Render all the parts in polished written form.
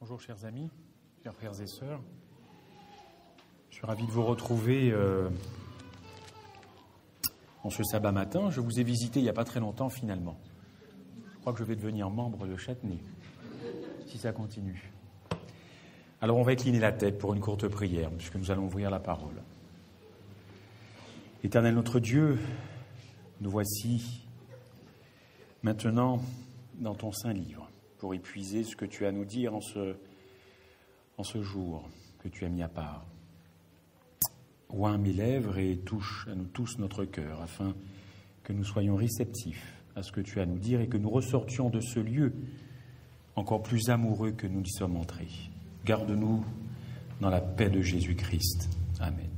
Bonjour chers amis, chers frères et sœurs. Je suis ravi de vous retrouver en ce sabbat matin. Je vous ai visité il n'y a pas très longtemps finalement. Je crois que je vais devenir membre de Châtenay, si ça continue. Alors on va incliner la tête pour une courte prière, puisque nous allons ouvrir la parole. Éternel notre Dieu, nous voici maintenant dans ton saint livre, pour épuiser ce que tu as à nous dire en ce jour que tu as mis à part. Oins mes lèvres et touche à nous tous notre cœur, afin que nous soyons réceptifs à ce que tu as à nous dire et que nous ressortions de ce lieu encore plus amoureux que nous y sommes entrés. Garde-nous dans la paix de Jésus-Christ. Amen.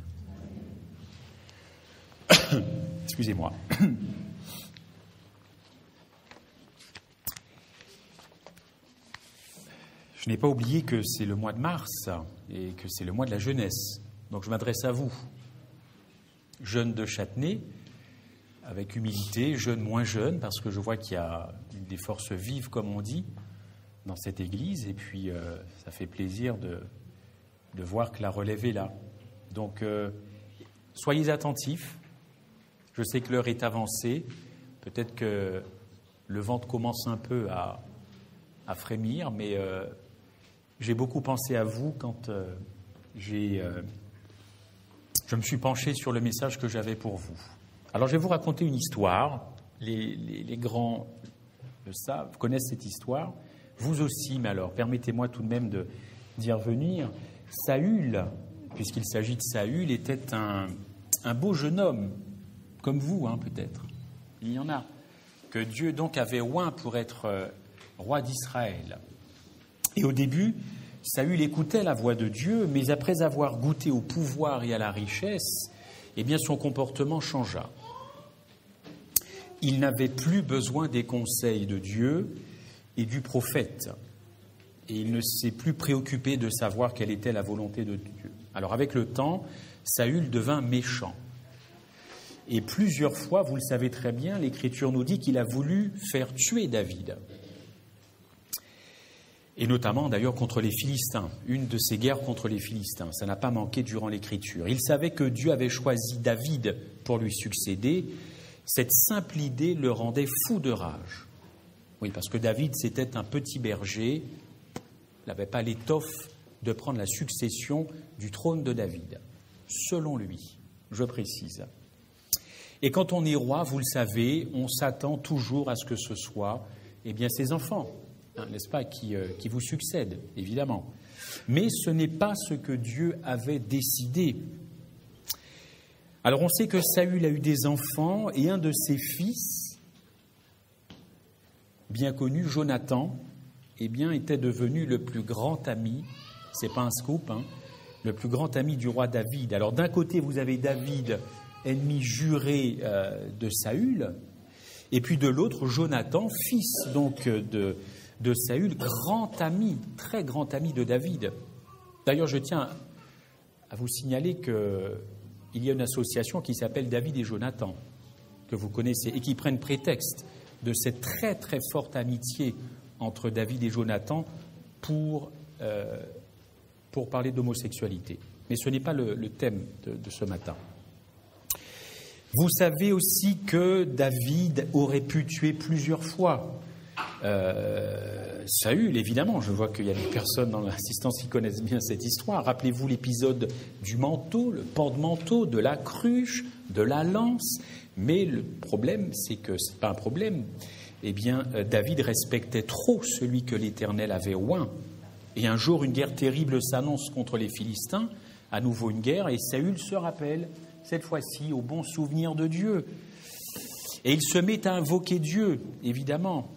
Excusez-moi. Je n'ai pas oublié que c'est le mois de mars et que c'est le mois de la jeunesse. Donc je m'adresse à vous, jeunes de Châtenay, avec humilité, jeunes moins jeunes, parce que je vois qu'il y a des forces vives, comme on dit, dans cette église. Et puis ça fait plaisir de voir que la relève est là. Donc soyez attentifs. Je sais que l'heure est avancée. Peut-être que le ventre commence un peu à frémir, mais j'ai beaucoup pensé à vous quand je me suis penché sur le message que j'avais pour vous. Alors, je vais vous raconter une histoire. Les grands le savent, connaissent cette histoire. Vous aussi, mais alors, permettez-moi tout de même d'y revenir. Saül, puisqu'il s'agit de Saül, était un beau jeune homme, comme vous, peut-être. Il y en a. Que Dieu, donc, avait oint pour être roi d'Israël. Et au début, Saül écoutait la voix de Dieu, mais après avoir goûté au pouvoir et à la richesse, eh bien son comportement changea. Il n'avait plus besoin des conseils de Dieu et du prophète. Et il ne s'est plus préoccupé de savoir quelle était la volonté de Dieu. Alors avec le temps, Saül devint méchant. Et plusieurs fois, vous le savez très bien, l'Écriture nous dit qu'il a voulu faire tuer David. Et notamment d'ailleurs contre les Philistins, une de ces guerres contre les Philistins. Ça n'a pas manqué durant l'Écriture. Il savait que Dieu avait choisi David pour lui succéder. Cette simple idée le rendait fou de rage. Oui, parce que David, c'était un petit berger. Il n'avait pas l'étoffe de prendre la succession du trône de David. Selon lui, je précise. Et quand on est roi, vous le savez, on s'attend toujours à ce que ce soit ses enfants. N'est-ce pas, qui vous succède, évidemment. Mais ce n'est pas ce que Dieu avait décidé. Alors on sait que Saül a eu des enfants et un de ses fils, bien connu, Jonathan, était devenu le plus grand ami, c'est pas un scoop, le plus grand ami du roi David. Alors d'un côté vous avez David, ennemi juré de Saül, et puis de l'autre Jonathan, fils donc de Saül, grand ami, très grand ami de David. D'ailleurs, je tiens à vous signaler qu'il y a une association qui s'appelle David et Jonathan, que vous connaissez, et qui prennent prétexte de cette très très forte amitié entre David et Jonathan pour parler d'homosexualité. Mais ce n'est pas le thème de ce matin. Vous savez aussi que David aurait pu tuer plusieurs fois Saül, évidemment. Je vois qu'il y a des personnes dans l'assistance qui connaissent bien cette histoire. Rappelez-vous l'épisode du manteau, le porte-manteau, de la cruche, de la lance. Mais le problème, c'est que ce n'est pas un problème. David respectait trop celui que l'Éternel avait oint. Et un jour, une guerre terrible s'annonce contre les Philistins. À nouveau une guerre, et Saül se rappelle, cette fois-ci, au bon souvenir de Dieu. Et il se met à invoquer Dieu, évidemment.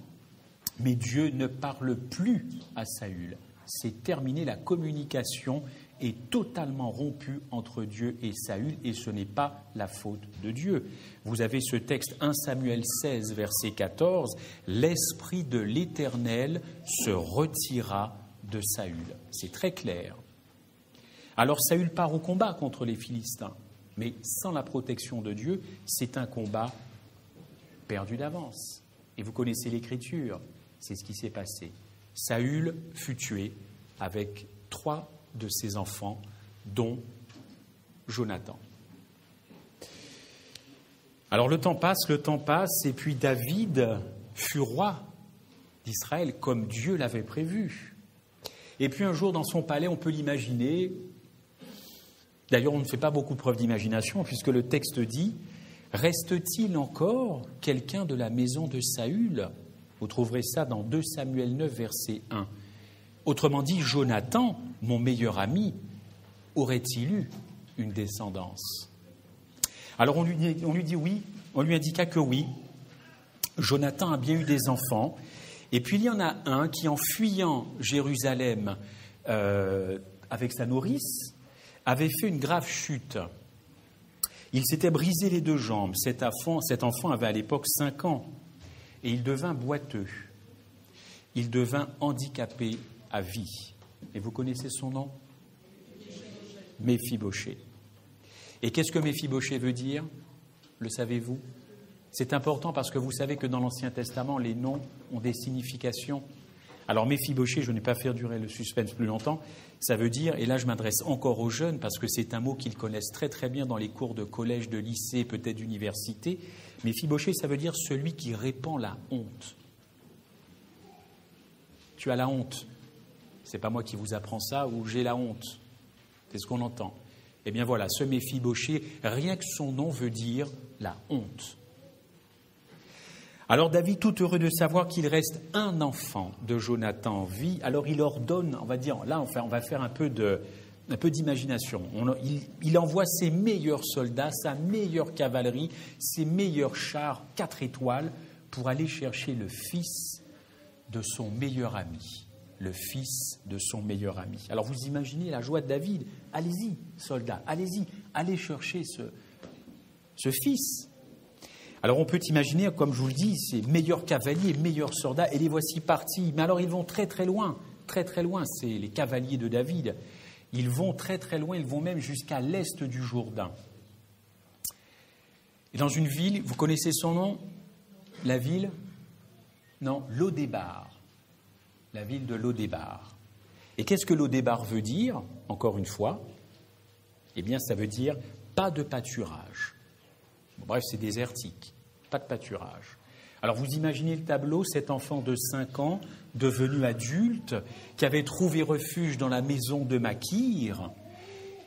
Mais Dieu ne parle plus à Saül. C'est terminé, la communication est totalement rompue entre Dieu et Saül, et ce n'est pas la faute de Dieu. Vous avez ce texte 1 Samuel 16, verset 14, « L'Esprit de l'Éternel se retira de Saül ». C'est très clair. Alors Saül part au combat contre les Philistins, mais sans la protection de Dieu, c'est un combat perdu d'avance. Et vous connaissez l'Écriture. C'est ce qui s'est passé. Saül fut tué avec 3 de ses enfants, dont Jonathan. Alors le temps passe, et puis David fut roi d'Israël comme Dieu l'avait prévu. Et puis un jour dans son palais, on peut l'imaginer, d'ailleurs on ne fait pas beaucoup preuve d'imagination puisque le texte dit « Reste-t-il encore quelqu'un de la maison de Saül ?» Vous trouverez ça dans 2 Samuel 9, verset 1. Autrement dit, Jonathan, mon meilleur ami, aurait-il eu une descendance? Alors on lui dit oui, on lui indiqua que oui, Jonathan a bien eu des enfants, et puis il y en a un qui, en fuyant Jérusalem avec sa nourrice, avait fait une grave chute. Il s'était brisé les 2 jambes. Cet enfant avait à l'époque 5 ans, et il devint boiteux. Il devint handicapé à vie. Et vous connaissez son nom? Méphibosheth. Et qu'est-ce que Méphibosheth veut dire? Le savez-vous? C'est important parce que vous savez que dans l'Ancien Testament, les noms ont des significations. Alors Méphibosheth, je n'ai pas fait durer le suspense plus longtemps, ça veut dire, et là je m'adresse encore aux jeunes parce que c'est un mot qu'ils connaissent très très bien dans les cours de collège, de lycée, peut-être d'université. Méphibosheth, ça veut dire celui qui répand la honte. Tu as la honte. C'est pas moi qui vous apprends ça, ou j'ai la honte. C'est ce qu'on entend. Eh bien voilà, ce Méphibosheth, rien que son nom veut dire la honte. Alors David, tout heureux de savoir qu'il reste un enfant de Jonathan en vie, alors il ordonne, on va dire, là on va faire un peu d'imagination. Il envoie ses meilleurs soldats, sa meilleure cavalerie, ses meilleurs chars 4 étoiles pour aller chercher le fils de son meilleur ami. Le fils de son meilleur ami. Alors vous imaginez la joie de David. Allez-y, soldats, allez-y, allez chercher ce fils. Alors on peut imaginer, comme je vous le dis, ces meilleurs cavaliers, meilleurs soldats, et les voici partis. Mais alors ils vont très très loin, c'est les cavaliers de David. Ils vont très très loin, ils vont même jusqu'à l'est du Jourdain. Et dans une ville, vous connaissez son nom? La ville? Non, Lodébar. La ville de Lodébar. Et qu'est-ce que Lodébar veut dire, encore une fois? Eh bien, ça veut dire pas de pâturage. Bon, bref, c'est désertique, pas de pâturage. Alors, vous imaginez le tableau, cet enfant de 5 ans, devenu adulte, qui avait trouvé refuge dans la maison de Makir,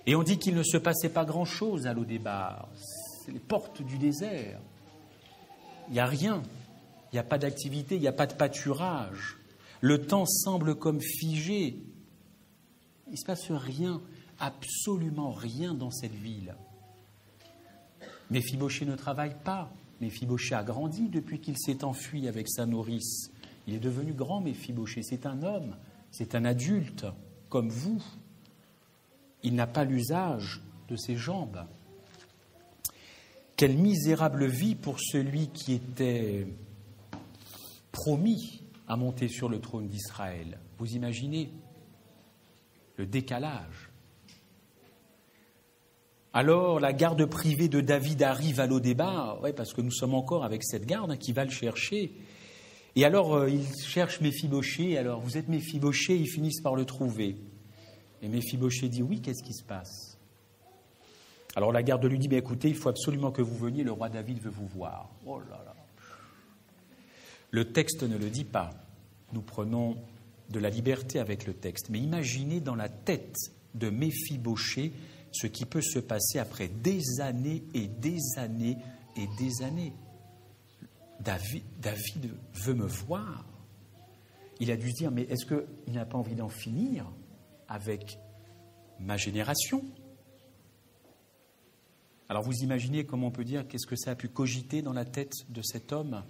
et on dit qu'il ne se passait pas grand-chose à Lodébar. C'est les portes du désert. Il n'y a rien, il n'y a pas d'activité, il n'y a pas de pâturage. Le temps semble comme figé. Il ne se passe rien, absolument rien dans cette ville. Méphibosheth ne travaille pas. Méphibosheth a grandi depuis qu'il s'est enfui avec sa nourrice. Il est devenu grand, Méphibosheth. C'est un homme, c'est un adulte, comme vous. Il n'a pas l'usage de ses jambes. Quelle misérable vie pour celui qui était promis à monter sur le trône d'Israël. Vous imaginez le décalage. Alors, la garde privée de David arrive à Lodébar, parce que nous sommes encore avec cette garde qui va le chercher. Et alors, il cherche Méphibosheth. Alors, vous êtes Méphibosheth, ils finissent par le trouver. Et Méphibosheth dit, oui, qu'est-ce qui se passe? Alors, la garde lui dit, écoutez, il faut absolument que vous veniez, le roi David veut vous voir. Oh là là. Le texte ne le dit pas. Nous prenons de la liberté avec le texte. Mais imaginez dans la tête de Méphibosheth ce qui peut se passer après des années et des années et des années. David veut me voir. Il a dû se dire, mais est-ce qu'il n'a pas envie d'en finir avec ma génération? Alors vous imaginez comment on peut dire, qu'est-ce que ça a pu cogiter dans la tête de cet homme?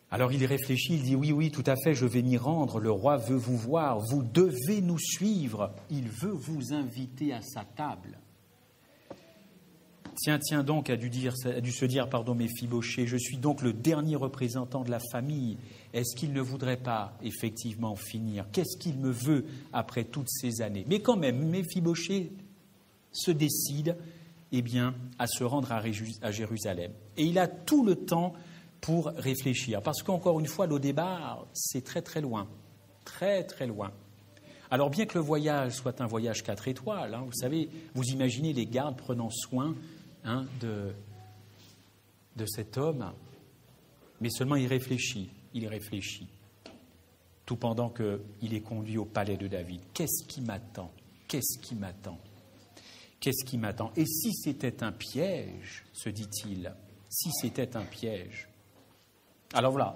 Alors il réfléchit, il dit, oui, tout à fait, je vais m'y rendre, le roi veut vous voir, vous devez nous suivre, il veut vous inviter à sa table. Tiens donc, a dû se dire, Méphibosheth, je suis donc le dernier représentant de la famille. Est-ce qu'il ne voudrait pas effectivement finir? Qu'est-ce qu'il me veut après toutes ces années? Mais quand même, Méphibosheth se décide à se rendre à Jérusalem. Et il a tout le temps pour réfléchir. Parce qu'encore une fois, Lodébar, c'est très très loin. très très loin. Alors bien que le voyage soit un voyage 4 étoiles, vous savez, vous imaginez les gardes prenant soin de cet homme, mais seulement il réfléchit, tout pendant qu'il est conduit au palais de David. Qu'est-ce qui m'attend ? Qu'est-ce qui m'attend ? Qu'est-ce qui m'attend ? Et si c'était un piège, se dit-il, si c'était un piège. Alors voilà,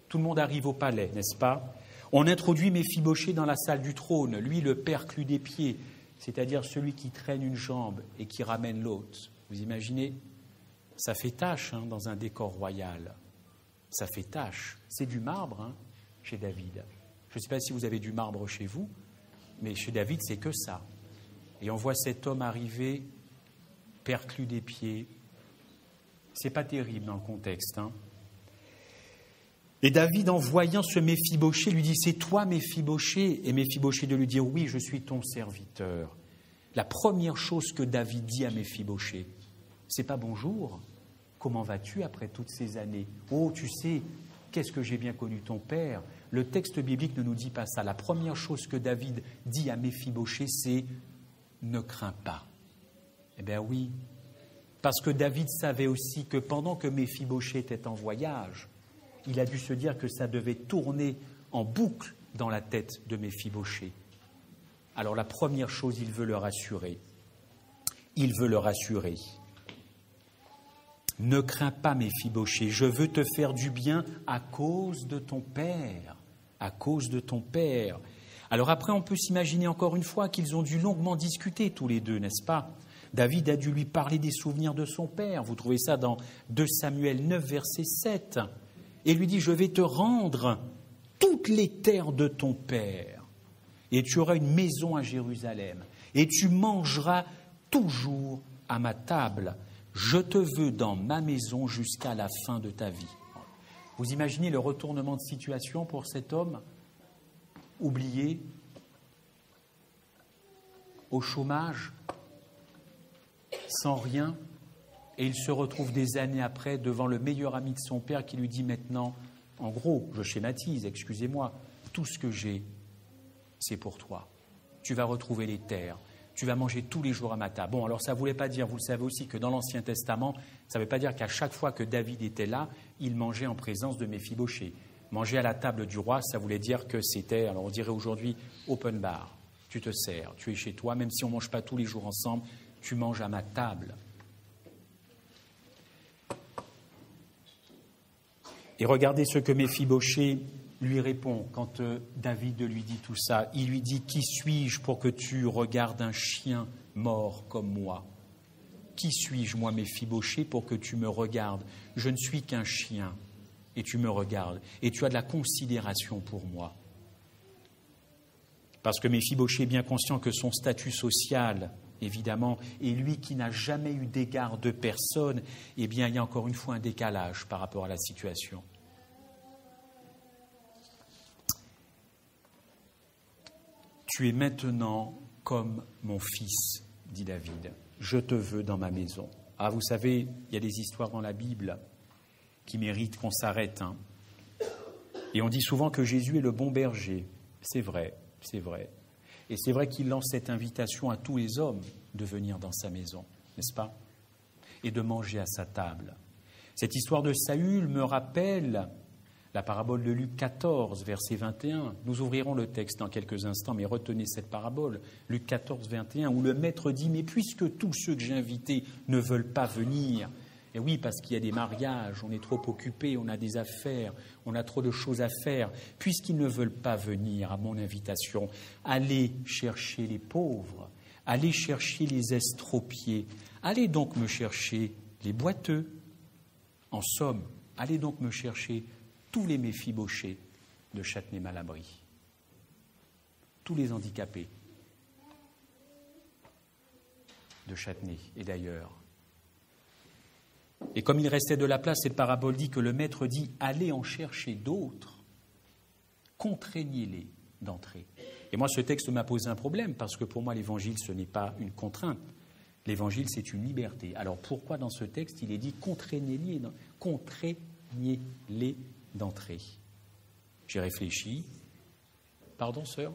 tout le monde arrive au palais, n'est-ce pas ? On introduit Méphibosheth dans la salle du trône, lui le perclus des pieds, c'est-à-dire celui qui traîne une jambe et qui ramène l'autre. Vous imaginez ? Ça fait tache dans un décor royal. Ça fait tache. C'est du marbre chez David. Je ne sais pas si vous avez du marbre chez vous, mais chez David, c'est que ça. Et on voit cet homme arriver, perclus des pieds. C'est pas terrible dans le contexte. Et David, en voyant ce Méphibosheth, lui dit « C'est toi, Méphibosheth ?» Et Méphibosheth de lui dire « Oui, je suis ton serviteur. » La première chose que David dit à Méphibosheth, c'est pas « Bonjour, comment vas-tu après toutes ces années ?»« Oh, tu sais, qu'est-ce que j'ai bien connu ton père ?» Le texte biblique ne nous dit pas ça. La première chose que David dit à Méphibosheth, c'est « Ne crains pas. » Eh bien oui, parce que David savait aussi que pendant que Méphibosheth était en voyage, il a dû se dire que ça devait tourner en boucle dans la tête de Méphibosheth. Alors la première chose, il veut le rassurer. Il veut le rassurer. Ne crains pas, Méphibosheth, je veux te faire du bien à cause de ton père. À cause de ton père. Alors après, on peut s'imaginer encore une fois qu'ils ont dû longuement discuter tous les deux, n'est-ce pas ? David a dû lui parler des souvenirs de son père. Vous trouvez ça dans 2 Samuel 9, verset 7. Et lui dit, je vais te rendre toutes les terres de ton père. Et tu auras une maison à Jérusalem. Et tu mangeras toujours à ma table. Je te veux dans ma maison jusqu'à la fin de ta vie. Vous imaginez le retournement de situation pour cet homme oublié, au chômage, sans rien, et il se retrouve des années après devant le meilleur ami de son père qui lui dit maintenant, en gros, je schématise, excusez-moi, tout ce que j'ai, c'est pour toi. Tu vas retrouver les terres, tu vas manger tous les jours à ma table. Bon, alors ça ne voulait pas dire, vous le savez aussi, que dans l'Ancien Testament, ça ne veut pas dire qu'à chaque fois que David était là, il mangeait en présence de Méphibosheth. Manger à la table du roi, ça voulait dire que c'était, alors on dirait aujourd'hui, open bar. Tu te sers, tu es chez toi, même si on ne mange pas tous les jours ensemble, tu manges à ma table. Et regardez ce que Méphibosheth lui répond quand David lui dit tout ça. Il lui dit « Qui suis-je pour que tu regardes un chien mort comme moi ? Qui suis-je, moi, Méphibosheth, pour que tu me regardes ? Je ne suis qu'un chien. Et tu me regardes. Et tu as de la considération pour moi. » Parce que Méphibosheth est bien conscient que son statut social, évidemment, et lui qui n'a jamais eu d'égard de personne, eh bien, il y a encore une fois un décalage par rapport à la situation. Tu es maintenant comme mon fils, dit David. Je te veux dans ma maison. Ah, vous savez, il y a des histoires dans la Bible qui méritent qu'on s'arrête. Et on dit souvent que Jésus est le bon berger. C'est vrai, c'est vrai. Et c'est vrai qu'il lance cette invitation à tous les hommes de venir dans sa maison, n'est-ce pas ? Et de manger à sa table. Cette histoire de Saül me rappelle la parabole de Luc 14, verset 21. Nous ouvrirons le texte dans quelques instants, mais retenez cette parabole, Luc 14, 21, où le maître dit « Mais puisque tous ceux que j'ai invités ne veulent pas venir, et oui, parce qu'il y a des mariages, on est trop occupés, on a des affaires, on a trop de choses à faire, puisqu'ils ne veulent pas venir à mon invitation, allez chercher les pauvres, allez chercher les estropiés, allez donc me chercher les boiteux. En somme, allez donc me chercher tous les Méphibosheth de Châtenay-Malabry, tous les handicapés de Châtenay et d'ailleurs. Et comme il restait de la place, cette parabole dit que le maître dit « Allez en chercher d'autres, contraignez-les d'entrer ». Et moi, ce texte m'a posé un problème, parce que pour moi, l'évangile, ce n'est pas une contrainte. L'évangile, c'est une liberté. Alors pourquoi dans ce texte, il est dit « Contraignez-les d'entrer ». J'ai réfléchi, Pardon, sœur?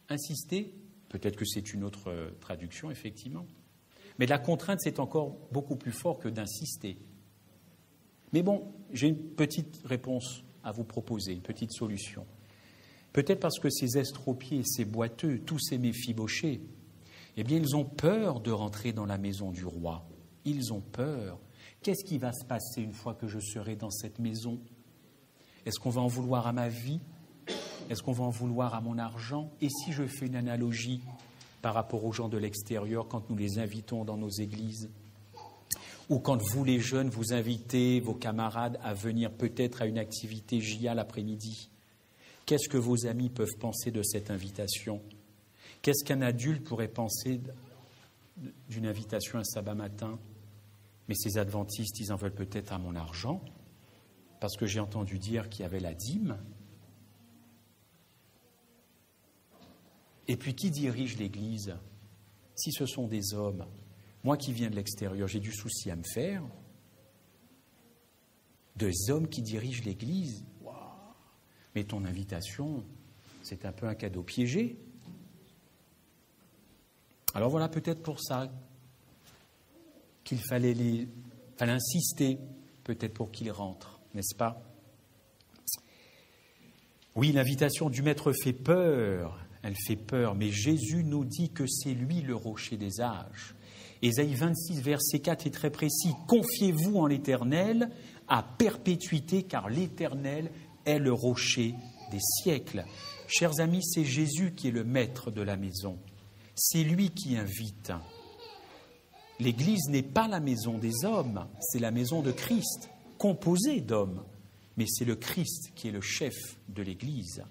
Insister? Peut-être que c'est une autre traduction, effectivement. Mais la contrainte, c'est encore beaucoup plus fort que d'insister. Mais bon, j'ai une petite réponse à vous proposer, une petite solution. Peut-être parce que ces estropiés, ces boiteux, tous ces méphiboshés, eh bien, ils ont peur de rentrer dans la maison du roi. Ils ont peur. Qu'est-ce qui va se passer une fois que je serai dans cette maison? Est-ce qu'on va en vouloir à ma vie? Est-ce qu'on va en vouloir à mon argent? Et si je fais une analogie par rapport aux gens de l'extérieur, quand nous les invitons dans nos églises, ou quand vous, les jeunes, vous invitez vos camarades à venir peut-être à une activité JA l'après-midi, qu'est-ce que vos amis peuvent penser de cette invitation? Qu'est-ce qu'un adulte pourrait penser d'une invitation un sabbat matin? Mais ces adventistes, ils en veulent peut-être à mon argent, parce que j'ai entendu dire qu'il y avait la dîme. Et puis, qui dirige l'Église? Si ce sont des hommes, moi qui viens de l'extérieur, j'ai du souci à me faire. Des hommes qui dirigent l'Église. Wow. Mais ton invitation, c'est un peu un cadeau piégé. Alors voilà, peut-être pour ça qu'il fallait insister, peut-être pour qu'ils rentrent, n'est-ce pas? Oui, l'invitation du Maître fait peur, elle fait peur, mais Jésus nous dit que c'est lui le rocher des âges. Ésaïe 26, verset 4 est très précis. « Confiez-vous en l'Éternel à perpétuité, car l'Éternel est le rocher des siècles. » Chers amis, c'est Jésus qui est le maître de la maison. C'est lui qui invite. L'Église n'est pas la maison des hommes, c'est la maison de Christ, composée d'hommes. Mais c'est le Christ qui est le chef de l'Église.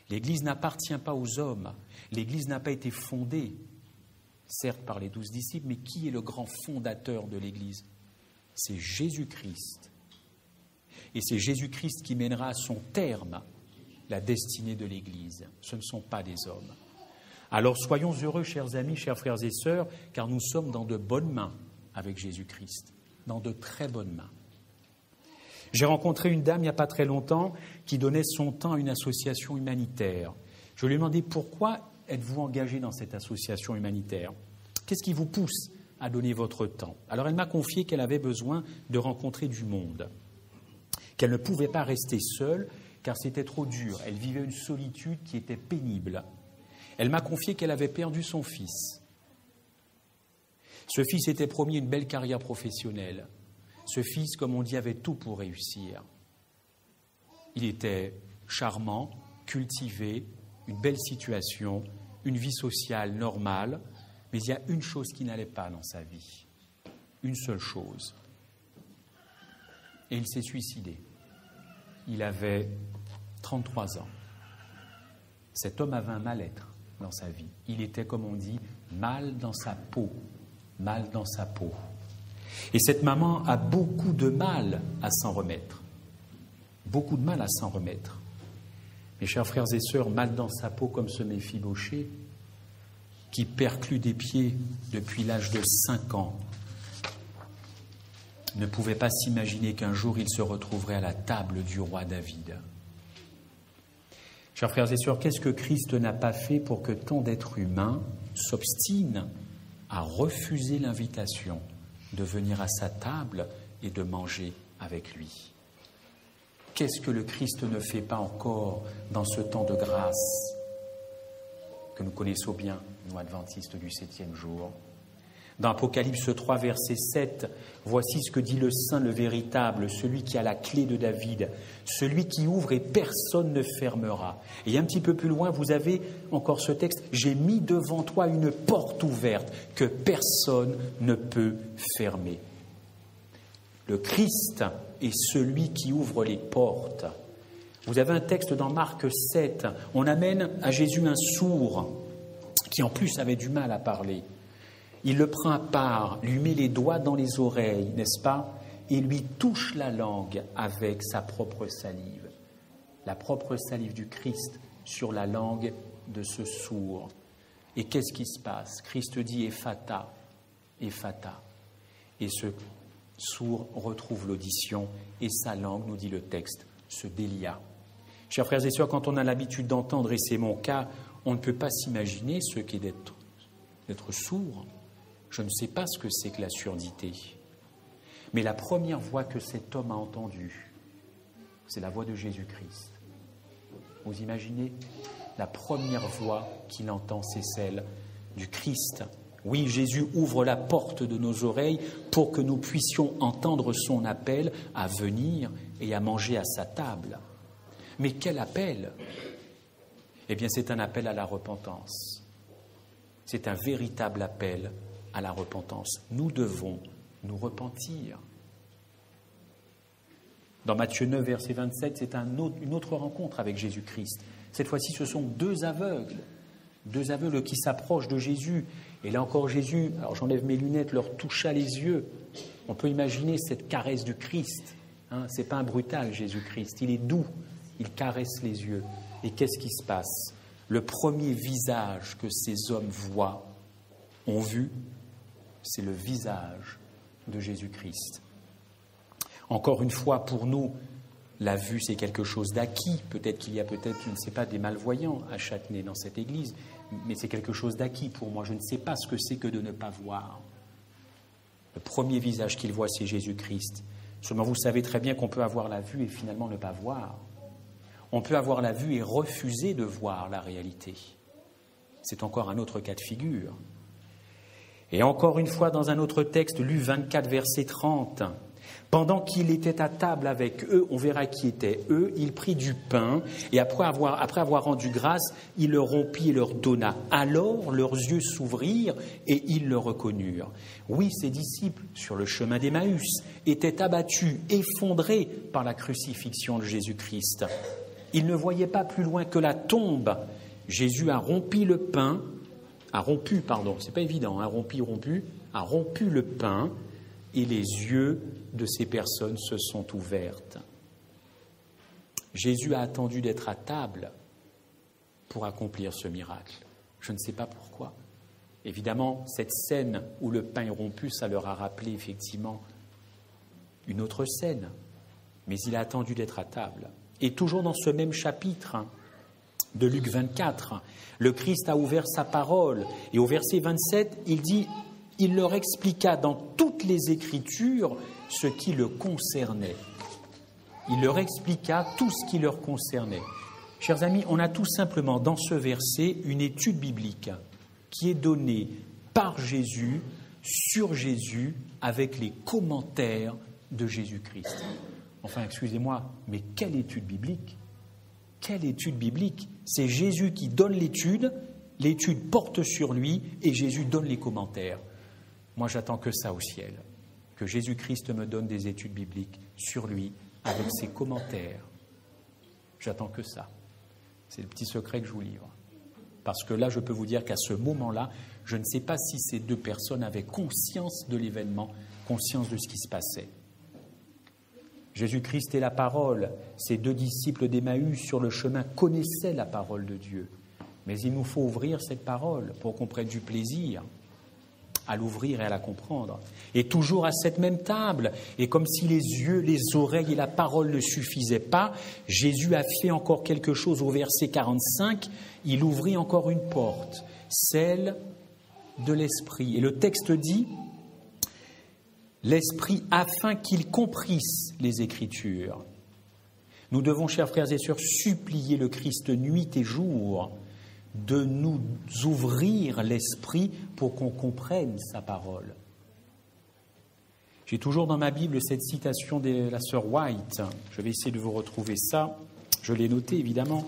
L'Église n'appartient pas aux hommes. L'Église n'a pas été fondée, certes par les 12 disciples, mais qui est le grand fondateur de l'Église? C'est Jésus-Christ. Et c'est Jésus-Christ qui mènera à son terme la destinée de l'Église. Ce ne sont pas des hommes. Alors soyons heureux, chers amis, chers frères et sœurs, car nous sommes dans de bonnes mains avec Jésus-Christ, dans de très bonnes mains. J'ai rencontré une dame il n'y a pas très longtemps qui donnait son temps à une association humanitaire. Je lui ai demandé pourquoi êtes-vous engagé dans cette association humanitaire? Qu'est-ce qui vous pousse à donner votre temps? Alors elle m'a confié qu'elle avait besoin de rencontrer du monde, qu'elle ne pouvait pas rester seule car c'était trop dur. Elle vivait une solitude qui était pénible. Elle m'a confié qu'elle avait perdu son fils. Ce fils s'était promis une belle carrière professionnelle. Ce fils, comme on dit, avait tout pour réussir. Il était charmant, cultivé, une belle situation, une vie sociale normale, mais il y a une chose qui n'allait pas dans sa vie. Une seule chose. Et il s'est suicidé. Il avait 33 ans. Cet homme avait un mal-être dans sa vie. Il était, comme on dit, mal dans sa peau. Mal dans sa peau. Et cette maman a beaucoup de mal à s'en remettre. Beaucoup de mal à s'en remettre. Mes chers frères et sœurs, mal dans sa peau comme ce Méphibosheth, qui perclus des pieds depuis l'âge de 5 ans, ne pouvait pas s'imaginer qu'un jour il se retrouverait à la table du roi David. Chers frères et sœurs, qu'est-ce que Christ n'a pas fait pour que tant d'êtres humains s'obstinent à refuser l'invitation de venir à sa table et de manger avec lui? Qu'est-ce que le Christ ne fait pas encore dans ce temps de grâce que nous connaissons bien, nous adventistes du 7e jour? Dans Apocalypse 3, verset 7, voici ce que dit le Saint, le véritable, celui qui a la clé de David, celui qui ouvre et personne ne fermera. Et un petit peu plus loin, vous avez encore ce texte, j'ai mis devant toi une porte ouverte que personne ne peut fermer. Le Christ est celui qui ouvre les portes. Vous avez un texte dans Marc 7, on amène à Jésus un sourd qui en plus avait du mal à parler. Il le prend à part, lui met les doigts dans les oreilles, n'est-ce pas? Et lui touche la langue avec sa propre salive. La propre salive du Christ sur la langue de ce sourd. Et qu'est-ce qui se passe? Christ dit « Ephata, Ephata ». Et ce sourd retrouve l'audition et sa langue, nous dit le texte, se délia. Chers frères et sœurs, quand on a l'habitude d'entendre, et c'est mon cas, on ne peut pas s'imaginer ce qu'est d'être sourd. Je ne sais pas ce que c'est que la surdité. Mais la première voix que cet homme a entendue, c'est la voix de Jésus-Christ. Vous imaginez? La première voix qu'il entend, c'est celle du Christ. Oui, Jésus ouvre la porte de nos oreilles pour que nous puissions entendre son appel à venir et à manger à sa table. Mais quel appel? Eh bien, c'est un appel à la repentance. C'est un véritable appel à la repentance. Nous devons nous repentir. Dans Matthieu 9, verset 27, c'est une autre rencontre avec Jésus-Christ. Cette fois-ci, ce sont deux aveugles qui s'approchent de Jésus. Et là encore, Jésus, alors j'enlève mes lunettes, leur toucha les yeux. On peut imaginer cette caresse du Christ. Ce n'est pas un brutal, Jésus-Christ. Il est doux, il caresse les yeux. Et qu'est-ce qui se passe? Le premier visage que ces hommes ont vu, c'est le visage de Jésus-Christ. Encore une fois, pour nous, la vue, c'est quelque chose d'acquis. Peut-être qu'il y a je ne sais pas, des malvoyants à Châtenay dans cette église, mais c'est quelque chose d'acquis pour moi. Je ne sais pas ce que c'est que de ne pas voir. Le premier visage qu'il voit, c'est Jésus-Christ. Seulement, vous savez très bien qu'on peut avoir la vue et finalement ne pas voir. On peut avoir la vue et refuser de voir la réalité. C'est encore un autre cas de figure. Et encore une fois, dans un autre texte, Luc 24, verset 30, « Pendant qu'il était à table avec eux, on verra qui étaient eux, il prit du pain, et après avoir rendu grâce, il le rompit et leur donna. Alors leurs yeux s'ouvrirent, et ils le reconnurent. » Oui, ses disciples, sur le chemin d'Emmaüs, étaient abattus, effondrés par la crucifixion de Jésus-Christ. Ils ne voyaient pas plus loin que la tombe. Jésus a rompu le pain, c'est pas évident, a rompu le pain, et les yeux de ces personnes se sont ouvertes. Jésus a attendu d'être à table pour accomplir ce miracle. Je ne sais pas pourquoi. Évidemment, cette scène où le pain est rompu, ça leur a rappelé effectivement une autre scène. Mais il a attendu d'être à table. Et toujours dans ce même chapitre de Luc 24, le Christ a ouvert sa parole. Et au verset 27, il dit... Il leur expliqua dans toutes les Écritures ce qui le concernait. Il leur expliqua tout ce qui leur concernait. Chers amis, on a tout simplement dans ce verset une étude biblique qui est donnée par Jésus, sur Jésus, avec les commentaires de Jésus-Christ. Enfin, excusez-moi, mais quelle étude biblique? Quelle étude biblique? C'est Jésus qui donne l'étude porte sur lui et Jésus donne les commentaires. Moi, j'attends que ça au ciel, que Jésus-Christ me donne des études bibliques sur lui, avec ses commentaires. J'attends que ça. C'est le petit secret que je vous livre. Parce que là, je peux vous dire qu'à ce moment-là, je ne sais pas si ces deux personnes avaient conscience de l'événement, conscience de ce qui se passait. Jésus-Christ est la parole. Ces deux disciples d'Emmaüs sur le chemin connaissaient la parole de Dieu. Mais il nous faut ouvrir cette parole pour qu'on prenne du plaisir à l'ouvrir et à la comprendre. Et toujours à cette même table, et comme si les yeux, les oreilles et la parole ne suffisaient pas, Jésus a fait encore quelque chose au verset 45, il ouvrit encore une porte, celle de l'Esprit. Et le texte dit, l'Esprit afin qu'ils comprissent les Écritures. Nous devons, chers frères et sœurs, supplier le Christ nuit et jour de nous ouvrir l'esprit pour qu'on comprenne sa parole. J'ai toujours dans ma Bible cette citation de la sœur White. Je vais essayer de vous retrouver ça. Je l'ai noté, évidemment.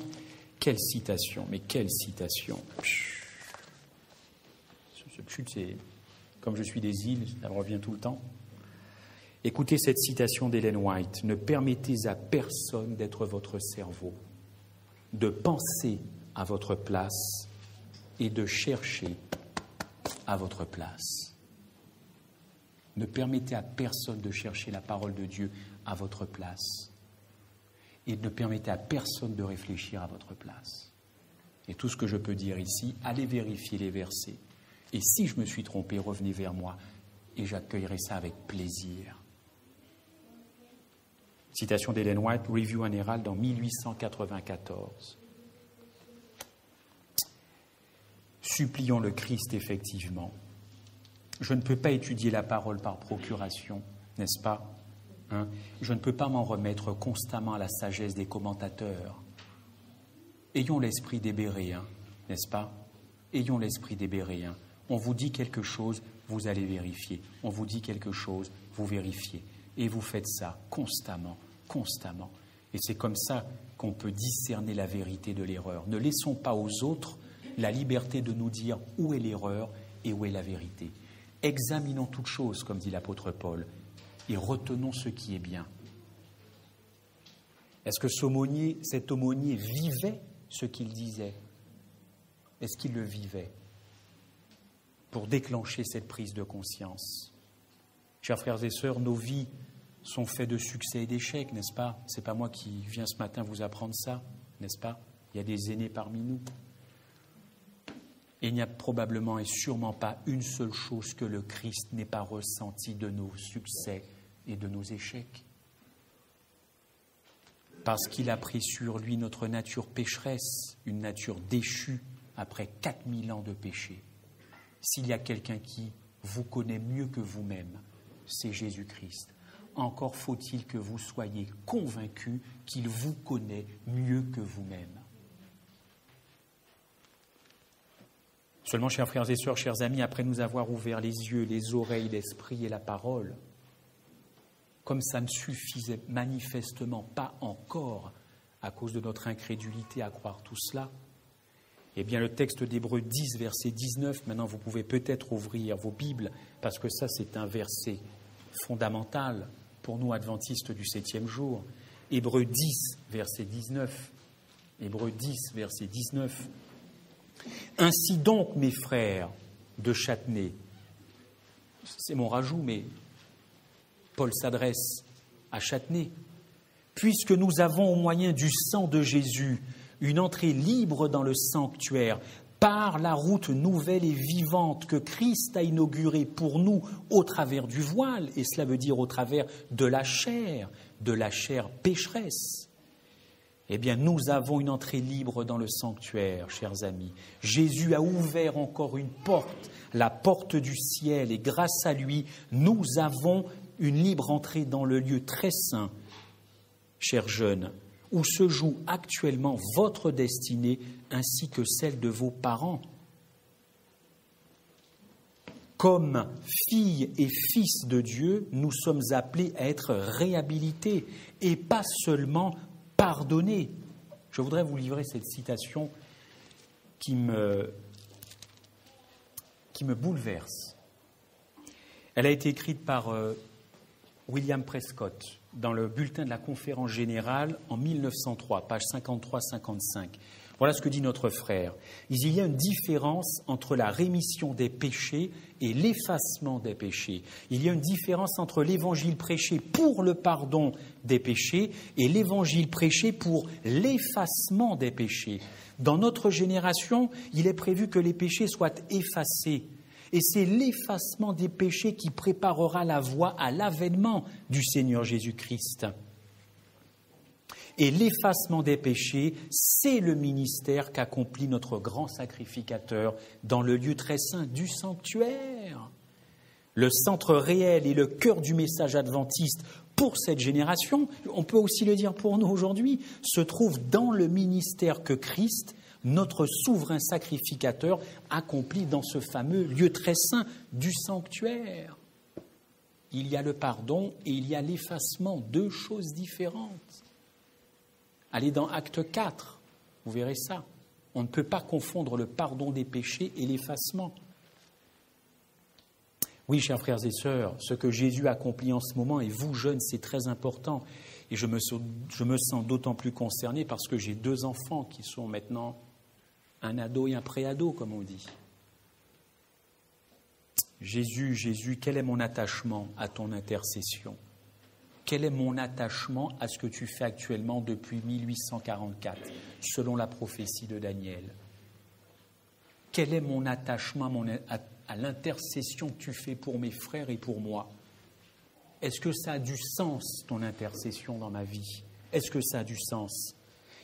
Quelle citation, mais quelle citation. Ce chute, c'est comme je suis des îles, ça revient tout le temps. Écoutez cette citation d'Ellen White. Ne permettez à personne d'être votre cerveau, de penser à votre place et de chercher à votre place. Ne permettez à personne de chercher la parole de Dieu à votre place. Et ne permettez à personne de réfléchir à votre place. Et tout ce que je peux dire ici, allez vérifier les versets. Et si je me suis trompé, revenez vers moi et j'accueillerai ça avec plaisir. Citation d'Ellen White, Review and Herald en 1894. Supplions le Christ, effectivement. Je ne peux pas étudier la parole par procuration, n'est-ce pas ? Je ne peux pas m'en remettre constamment à la sagesse des commentateurs. Ayons l'esprit des Béréens, n'est-ce pas ? Ayons l'esprit des Béréens. On vous dit quelque chose, vous allez vérifier. On vous dit quelque chose, vous vérifiez. Et vous faites ça constamment, constamment. Et c'est comme ça qu'on peut discerner la vérité de l'erreur. Ne laissons pas aux autres la liberté de nous dire où est l'erreur et où est la vérité. Examinons toutes choses, comme dit l'apôtre Paul, et retenons ce qui est bien. Est-ce que cet aumônier vivait ce qu'il disait ? Est-ce qu'il le vivait pour déclencher cette prise de conscience ? Chers frères et sœurs, nos vies sont faites de succès et d'échecs, n'est-ce pas ? Ce n'est pas moi qui viens ce matin vous apprendre ça, n'est-ce pas ? Il y a des aînés parmi nous. Et il n'y a probablement et sûrement pas une seule chose que le Christ n'ait pas ressenti de nos succès et de nos échecs. Parce qu'il a pris sur lui notre nature pécheresse, une nature déchue après 4000 ans de péché. S'il y a quelqu'un qui vous connaît mieux que vous-même, c'est Jésus-Christ. Encore faut-il que vous soyez convaincus qu'il vous connaît mieux que vous-même. Seulement, chers frères et sœurs, chers amis, après nous avoir ouvert les yeux, les oreilles, l'esprit et la parole, comme ça ne suffisait manifestement pas encore à cause de notre incrédulité à croire tout cela, eh bien le texte d'Hébreux 10, verset 19, maintenant vous pouvez peut-être ouvrir vos Bibles, parce que ça c'est un verset fondamental pour nous adventistes du 7e jour. Hébreux 10, verset 19. Hébreux 10, verset 19. Ainsi donc, mes frères de Châtenay, c'est mon rajout, mais Paul s'adresse à Châtenay, puisque nous avons au moyen du sang de Jésus une entrée libre dans le sanctuaire par la route nouvelle et vivante que Christ a inaugurée pour nous au travers du voile, et cela veut dire au travers de la chair pécheresse. Eh bien, nous avons une entrée libre dans le sanctuaire, chers amis. Jésus a ouvert encore une porte, la porte du ciel, et grâce à lui, nous avons une libre entrée dans le lieu très saint, chers jeunes, où se joue actuellement votre destinée ainsi que celle de vos parents. Comme filles et fils de Dieu, nous sommes appelés à être réhabilités et pas seulement pardonnés. Je voudrais vous livrer cette citation qui me bouleverse. Elle a été écrite par William Prescott dans le bulletin de la Conférence générale en 1903, page 53-55. Voilà ce que dit notre frère. Il y a une différence entre la rémission des péchés et l'effacement des péchés. Il y a une différence entre l'évangile prêché pour le pardon des péchés et l'évangile prêché pour l'effacement des péchés. Dans notre génération, il est prévu que les péchés soient effacés. Et c'est l'effacement des péchés qui préparera la voie à l'avènement du Seigneur Jésus-Christ. Et l'effacement des péchés, c'est le ministère qu'accomplit notre grand sacrificateur dans le lieu très saint du sanctuaire. Le centre réel et le cœur du message adventiste pour cette génération, on peut aussi le dire pour nous aujourd'hui, se trouve dans le ministère que Christ, notre souverain sacrificateur, accomplit dans ce fameux lieu très saint du sanctuaire. Il y a le pardon et il y a l'effacement, deux choses différentes. Allez dans Acte 4, vous verrez ça. On ne peut pas confondre le pardon des péchés et l'effacement. Oui, chers frères et sœurs, ce que Jésus accomplit en ce moment, et vous jeunes, c'est très important. Et je me sens d'autant plus concerné parce que j'ai 2 enfants qui sont maintenant un ado et un pré-ado, comme on dit. Jésus, quel est mon attachement à ton intercession ? Quel est mon attachement à ce que tu fais actuellement depuis 1844, selon la prophétie de Daniel ? Quel est mon attachement à l'intercession que tu fais pour mes frères et pour moi ? Est-ce que ça a du sens, ton intercession dans ma vie? Est-ce que ça a du sens?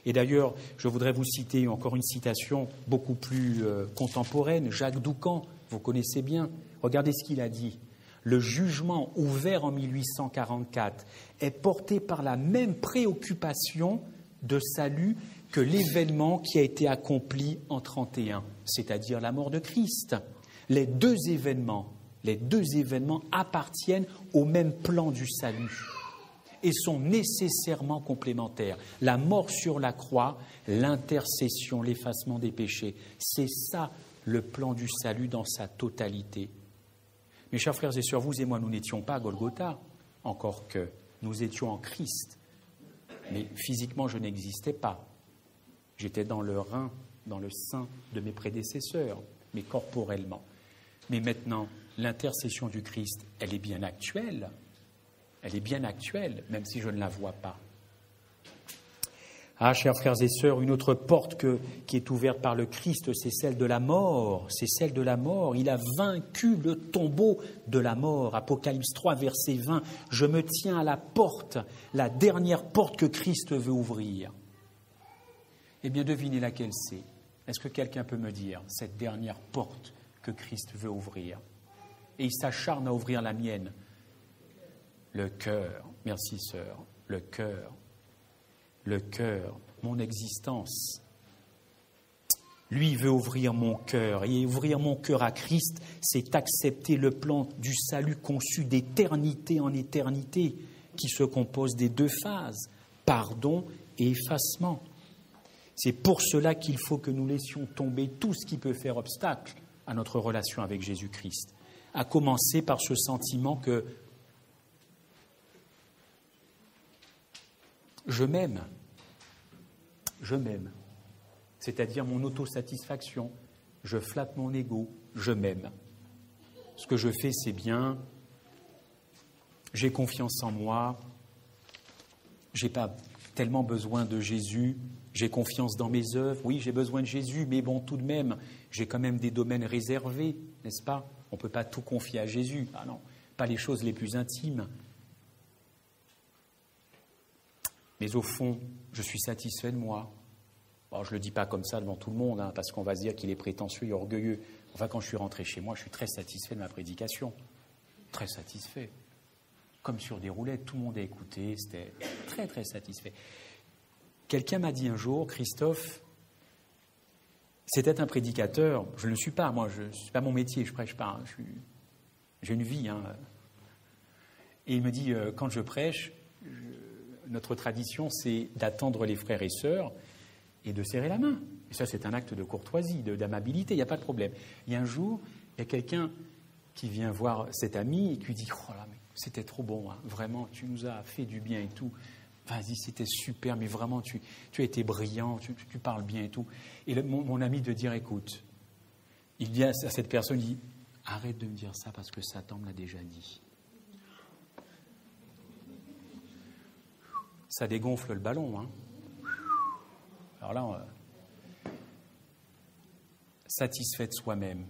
Et d'ailleurs, je voudrais vous citer encore une citation beaucoup plus contemporaine, Jacques Doucan, vous connaissez bien. Regardez ce qu'il a dit. Le jugement ouvert en 1844 est porté par la même préoccupation de salut que l'événement qui a été accompli en 1931, c'est-à-dire la mort de Christ. Les deux événements appartiennent au même plan du salut et sont nécessairement complémentaires. La mort sur la croix, l'intercession, l'effacement des péchés, c'est ça le plan du salut dans sa totalité. Mes chers frères et sœurs, vous et moi, nous n'étions pas à Golgotha, encore que nous étions en Christ. Mais physiquement, je n'existais pas. J'étais dans le rein, dans le sein de mes prédécesseurs, mais corporellement. Mais maintenant, l'intercession du Christ, elle est bien actuelle. Elle est bien actuelle, même si je ne la vois pas. Ah, chers frères et sœurs, une autre porte qui est ouverte par le Christ, c'est celle de la mort. C'est celle de la mort. Il a vaincu le tombeau de la mort. Apocalypse 3, verset 20. Je me tiens à la porte, la dernière porte que Christ veut ouvrir. Eh bien, devinez laquelle c'est. Est-ce que quelqu'un peut me dire cette dernière porte que Christ veut ouvrir? Et il s'acharne à ouvrir la mienne. Le cœur. Merci, sœur. Le cœur. Le cœur, mon existence. Lui veut ouvrir mon cœur. Et ouvrir mon cœur à Christ, c'est accepter le plan du salut conçu d'éternité en éternité, qui se compose des deux phases, pardon et effacement. C'est pour cela qu'il faut que nous laissions tomber tout ce qui peut faire obstacle à notre relation avec Jésus-Christ, à commencer par ce sentiment que je m'aime, c'est-à-dire mon autosatisfaction, je flatte mon ego, je m'aime. Ce que je fais, c'est bien, j'ai confiance en moi, je n'ai pas tellement besoin de Jésus, j'ai confiance dans mes œuvres, oui, j'ai besoin de Jésus, mais bon, tout de même, j'ai quand même des domaines réservés, n'est-ce pas? On ne peut pas tout confier à Jésus, ah non, pas les choses les plus intimes. Mais au fond, je suis satisfait de moi. Bon, je ne le dis pas comme ça devant tout le monde, parce qu'on va se dire qu'il est prétentieux et orgueilleux. Enfin, quand je suis rentré chez moi, je suis très satisfait de ma prédication. Très satisfait. Comme sur des roulettes, tout le monde a écouté, c'était très, très satisfait. Quelqu'un m'a dit un jour, Christophe, c'était un prédicateur, je ne le suis pas, moi, ce n'est pas mon métier, je ne prêche pas, j'ai une vie. Et il me dit, quand je prêche, notre tradition, c'est d'attendre les frères et sœurs et de serrer la main. Et ça, c'est un acte de courtoisie, d'amabilité, il n'y a pas de problème. Il y a un jour, il y a quelqu'un qui vient voir cet ami et qui lui dit « Oh là, mais c'était trop bon, hein, vraiment, tu nous as fait du bien et tout. Vas-y, c'était super, mais vraiment, tu as été brillant, tu parles bien et tout. » Et mon ami de dire « Écoute, il dit à cette personne, il dit « Arrête de me dire ça parce que Satan me l'a déjà dit. » Ça dégonfle le ballon. Hein. Alors là, satisfait de soi-même.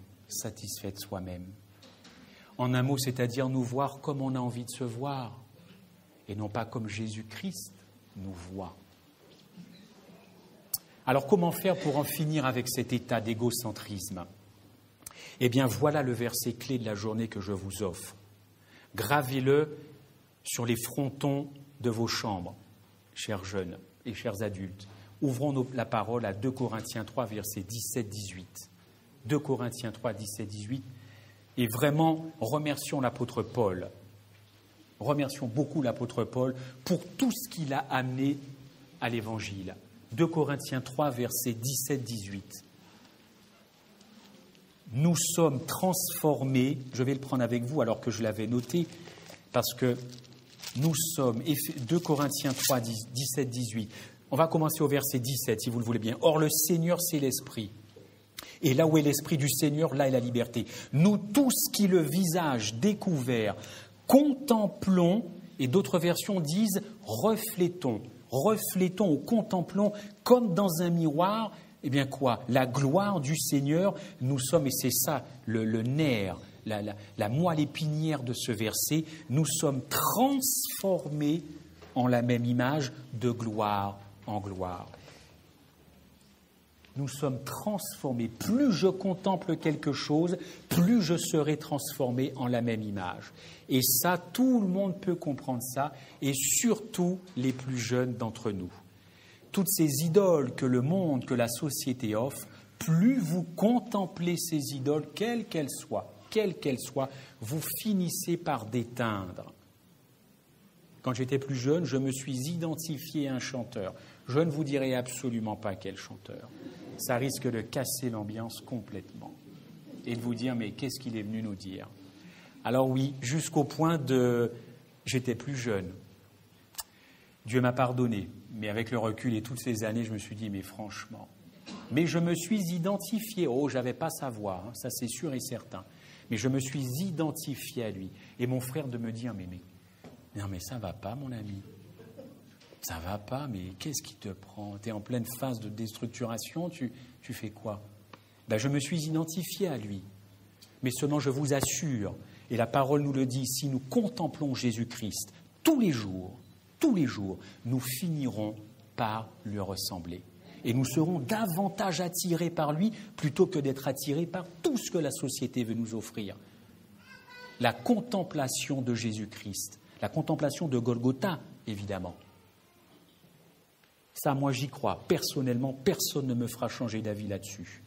En un mot, c'est-à-dire nous voir comme on a envie de se voir, et non pas comme Jésus-Christ nous voit. Alors comment faire pour en finir avec cet état d'égocentrisme? Eh bien, voilà le verset clé de la journée que je vous offre. Gravez-le sur les frontons de vos chambres. Chers jeunes et chers adultes, ouvrons la parole à 2 Corinthiens 3, versets 17-18. 2 Corinthiens 3, 17-18. Et vraiment, remercions l'apôtre Paul. Remercions beaucoup l'apôtre Paul pour tout ce qu'il a amené à l'Évangile. 2 Corinthiens 3, versets 17-18. Nous sommes transformés, je vais le prendre avec vous alors que je l'avais noté, parce que nous sommes, 2 Corinthiens 3, 17, 18. On va commencer au verset 17, si vous le voulez bien. Or, le Seigneur, c'est l'Esprit. Et là où est l'Esprit du Seigneur, là est la liberté. Nous tous qui le visage découvert, contemplons, et d'autres versions disent reflétons ou contemplons comme dans un miroir, eh bien quoi? La gloire du Seigneur, nous sommes, et c'est ça le nerf, la moelle épinière de ce verset, nous sommes transformés en la même image de gloire en gloire. Nous sommes transformés. Plus je contemple quelque chose, plus je serai transformé en la même image. Et ça, tout le monde peut comprendre ça, et surtout les plus jeunes d'entre nous. Toutes ces idoles que le monde, que la société offre, plus vous contemplez ces idoles, quelles qu'elles soient, vous finissez par d'éteindre. Quand j'étais plus jeune, je me suis identifié à un chanteur. Je ne vous dirai absolument pas quel chanteur. Ça risque de casser l'ambiance complètement. Et de vous dire, mais qu'est-ce qu'il est venu nous dire? Alors oui, jusqu'au point de... J'étais plus jeune. Dieu m'a pardonné. Mais avec le recul et toutes ces années, je me suis dit, mais franchement... Mais je me suis identifié. Oh, je n'avais pas sa voix, hein, ça c'est sûr et certain. Mais je me suis identifié à lui. Et mon frère de me dire, non mais ça ne va pas, mon ami. Ça va pas, mais qu'est-ce qui te prend? Tu es en pleine phase de déstructuration, tu fais quoi? Je me suis identifié à lui. Mais seulement, je vous assure, et la parole nous le dit, si nous contemplons Jésus-Christ tous les jours, nous finirons par lui ressembler. Et nous serons davantage attirés par lui plutôt que d'être attirés par tout ce que la société veut nous offrir. La contemplation de Jésus-Christ, la contemplation de Golgotha, évidemment. Ça, moi, j'y crois. Personnellement, personne ne me fera changer d'avis là-dessus.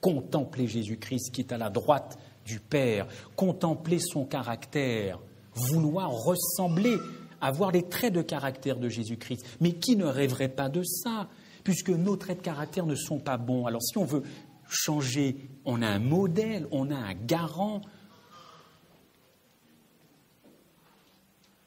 Contempler Jésus-Christ qui est à la droite du Père, contempler son caractère, vouloir ressembler, avoir les traits de caractère de Jésus-Christ. Mais qui ne rêverait pas de ça, puisque nos traits de caractère ne sont pas bons. Alors si on veut changer, on a un modèle, on a un garant.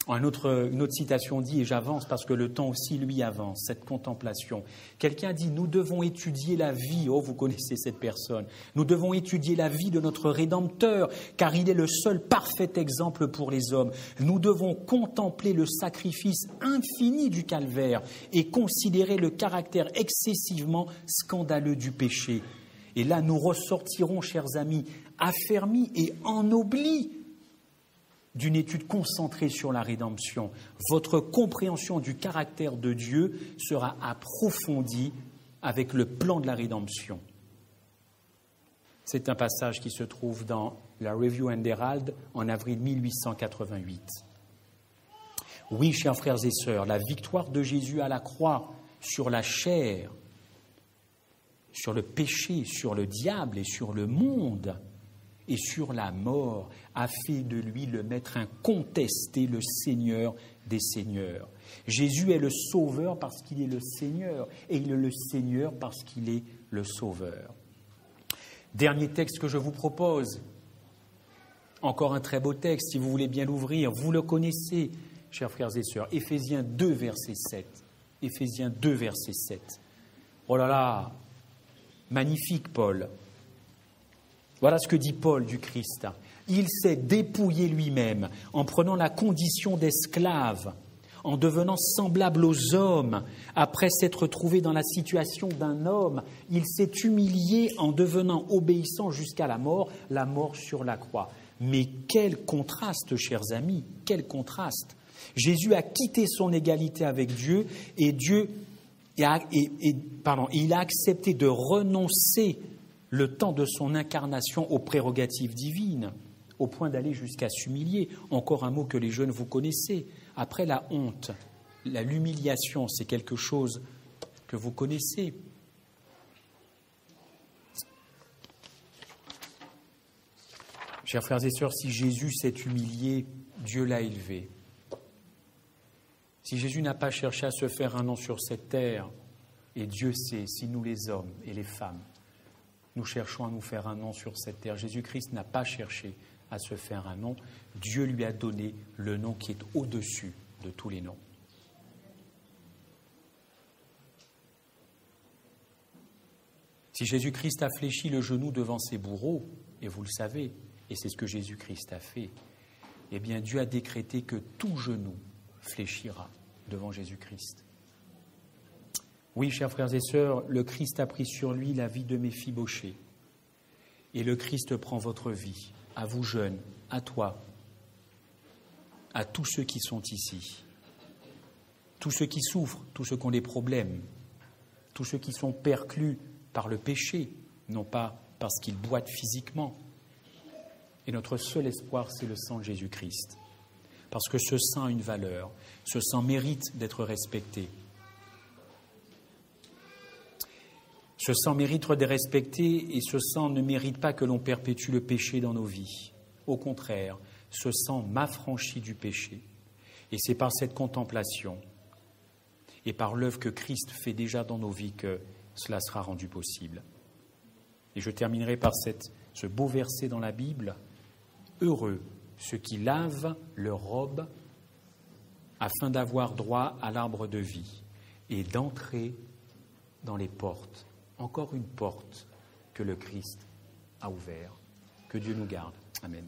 Une autre citation dit, et j'avance parce que le temps aussi, lui, avance, cette contemplation. Quelqu'un dit, nous devons étudier la vie, oh, vous connaissez cette personne, nous devons étudier la vie de notre Rédempteur, car il est le seul parfait exemple pour les hommes. Nous devons contempler le sacrifice infini du calvaire et considérer le caractère excessivement scandaleux du péché. Et là, nous ressortirons, chers amis, affermis et ennoblis d'une étude concentrée sur la rédemption. Votre compréhension du caractère de Dieu sera approfondie avec le plan de la rédemption. C'est un passage qui se trouve dans la Review and Herald en avril 1888. Oui, chers frères et sœurs, la victoire de Jésus à la croix sur la chair, sur le péché, sur le diable et sur le monde et sur la mort, a fait de lui le maître incontesté, le Seigneur des Seigneurs. Jésus est le Sauveur parce qu'il est le Seigneur, et il est le Seigneur parce qu'il est le Sauveur. Dernier texte que je vous propose, encore un très beau texte, si vous voulez bien l'ouvrir, vous le connaissez, chers frères et sœurs, Éphésiens 2, verset 7. Éphésiens 2, verset 7. Oh là là, magnifique Paul. Voilà ce que dit Paul du Christ. Il s'est dépouillé lui-même en prenant la condition d'esclave, en devenant semblable aux hommes. Après s'être trouvé dans la situation d'un homme, il s'est humilié en devenant obéissant jusqu'à la mort sur la croix. Mais quel contraste, chers amis, quel contraste! Jésus a quitté son égalité avec Dieu et il a accepté de renoncer le temps de son incarnation aux prérogatives divines, au point d'aller jusqu'à s'humilier. Encore un mot que les jeunes vous connaissez. Après la honte, l'humiliation, c'est quelque chose que vous connaissez. Chers frères et sœurs, si Jésus s'est humilié, Dieu l'a élevé. Si Jésus n'a pas cherché à se faire un nom sur cette terre, et Dieu sait si nous les hommes et les femmes, nous cherchons à nous faire un nom sur cette terre. Jésus-Christ n'a pas cherché à se faire un nom. Dieu lui a donné le nom qui est au-dessus de tous les noms. Si Jésus-Christ a fléchi le genou devant ses bourreaux, et vous le savez, et c'est ce que Jésus-Christ a fait, eh bien Dieu a décrété que tout genou fléchira devant Jésus-Christ. Oui, chers frères et sœurs, le Christ a pris sur lui la vie de Méphibosheth. Et le Christ prend votre vie, à vous jeunes, à toi, à tous ceux qui sont ici, tous ceux qui souffrent, tous ceux qui ont des problèmes, tous ceux qui sont perclus par le péché, non pas parce qu'ils boitent physiquement. Et notre seul espoir, c'est le sang de Jésus-Christ. Parce que ce sang a une valeur, ce sang mérite d'être respecté. Ce sang mérite d'être respecté et ce sang ne mérite pas que l'on perpétue le péché dans nos vies. Au contraire, ce sang m'affranchit du péché. Et c'est par cette contemplation et par l'œuvre que Christ fait déjà dans nos vies que cela sera rendu possible. Et je terminerai par ce beau verset dans la Bible. Heureux ceux qui lavent leurs robes afin d'avoir droit à l'arbre de vie et d'entrer dans les portes. Encore une porte que le Christ a ouverte. Que Dieu nous garde. Amen.